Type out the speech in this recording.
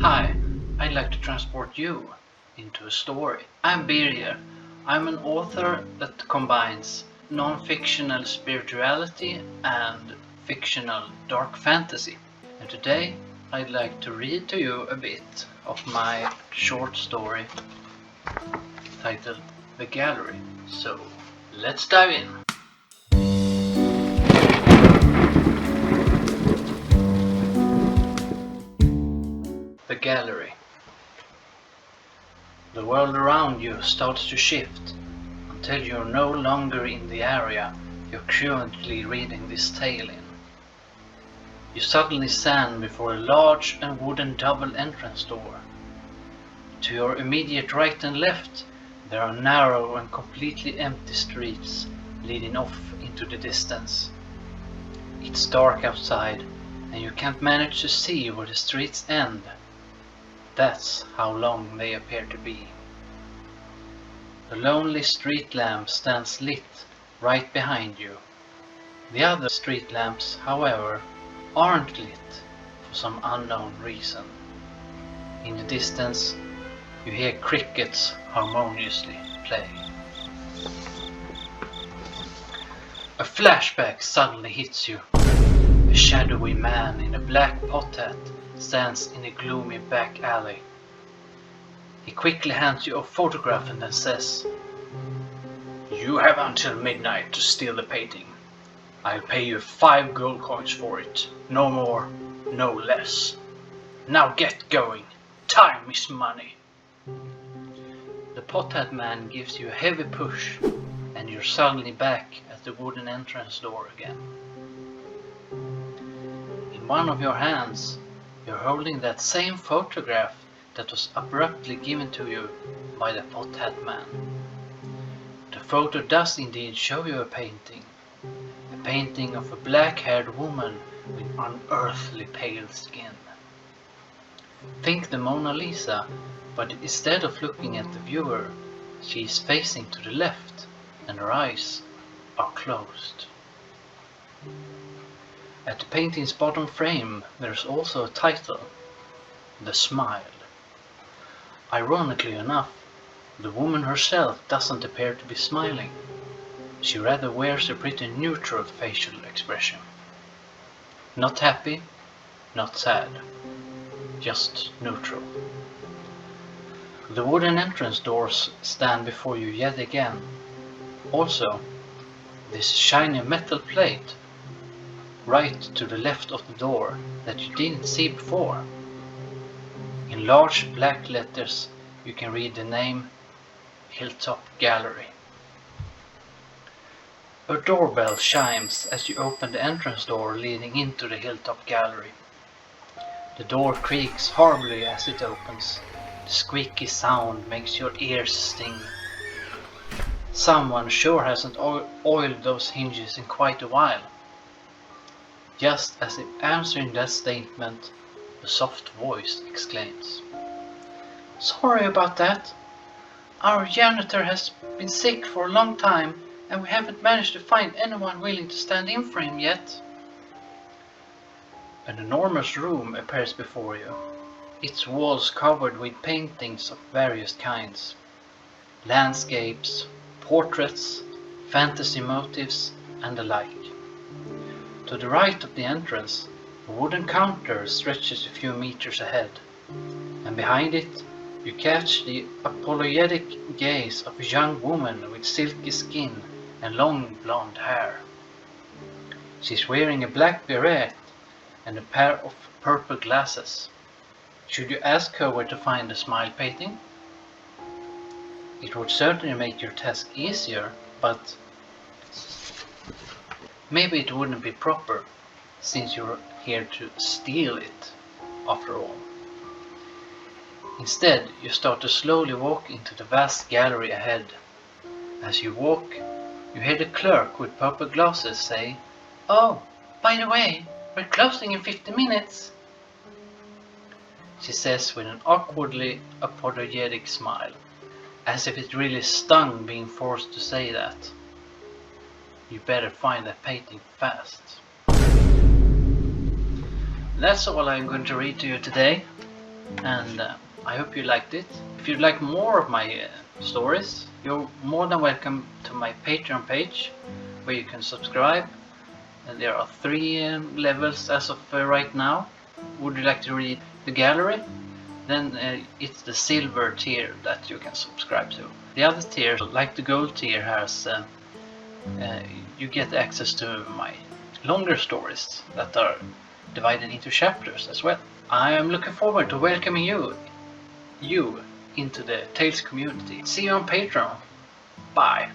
Hi, I'd like to transport you into a story. I'm Birger. I'm an author that combines non-fictional spirituality and fictional dark fantasy. And today I'd like to read to you a bit of my short story titled The Gallery. So let's dive in. The Gallery. The world around you starts to shift until you're no longer in the area you're currently reading this tale in. You suddenly stand before a large and wooden double entrance door. To your immediate right and left, there are narrow and completely empty streets leading off into the distance. It's dark outside, and you can't manage to see where the streets end. That's how long they appear to be. The lonely street lamp stands lit right behind you. The other street lamps, however, aren't lit for some unknown reason. In the distance, you hear crickets harmoniously play. A flashback suddenly hits you. A shadowy man in a black pot hat stands in a gloomy back alley. He quickly hands you a photograph and then says, "You have until midnight to steal the painting. I'll pay you 5 gold coins for it. No more, no less. Now get going. Time is money." The pot-hat man gives you a heavy push, and you're suddenly back at the wooden entrance door again. In one of your hands, you're holding that same photograph that was abruptly given to you by the pot-hat man. The photo does indeed show you a painting of a black-haired woman with unearthly pale skin. Think the Mona Lisa, but instead of looking at the viewer, she is facing to the left and her eyes are closed. At the painting's bottom frame there's also a title, The Smile. Ironically enough, the woman herself doesn't appear to be smiling. She rather wears a pretty neutral facial expression. Not happy, not sad, just neutral. The wooden entrance doors stand before you yet again. Also, this shiny metal plate right to the left of the door that you didn't see before. In large black letters you can read the name Hilltop Gallery. A doorbell chimes as you open the entrance door leading into the Hilltop Gallery. The door creaks horribly as it opens. The squeaky sound makes your ears sting. Someone sure hasn't oiled those hinges in quite a while. Just as if answering that statement, a soft voice exclaims, "Sorry about that. Our janitor has been sick for a long time and we haven't managed to find anyone willing to stand in for him yet." An enormous room appears before you, its walls covered with paintings of various kinds. Landscapes, portraits, fantasy motifs, and the like. To the right of the entrance, a wooden counter stretches a few meters ahead, and behind it you catch the apologetic gaze of a young woman with silky skin and long blonde hair. She's wearing a black beret and a pair of purple glasses. Should you ask her where to find the smile painting? It would certainly make your task easier, but maybe it wouldn't be proper, since you're here to steal it, after all. Instead, you start to slowly walk into the vast gallery ahead. As you walk, you hear the clerk with purple glasses say, "Oh, by the way, we're closing in 50 minutes. She says with an awkwardly apologetic smile, as if it really stung being forced to say that. You better find that painting fast. That's all I'm going to read to you today. and I hope you liked it. If you'd like more of my stories, you're more than welcome to my Patreon page, where you can subscribe. And there are 3 levels as of right now. Would you like to read the gallery? Then it's the silver tier that you can subscribe to. The other tier, like the gold tier, has you get access to my longer stories that are divided into chapters as well. I am looking forward to welcoming you into the Tales community. See you on Patreon. Bye.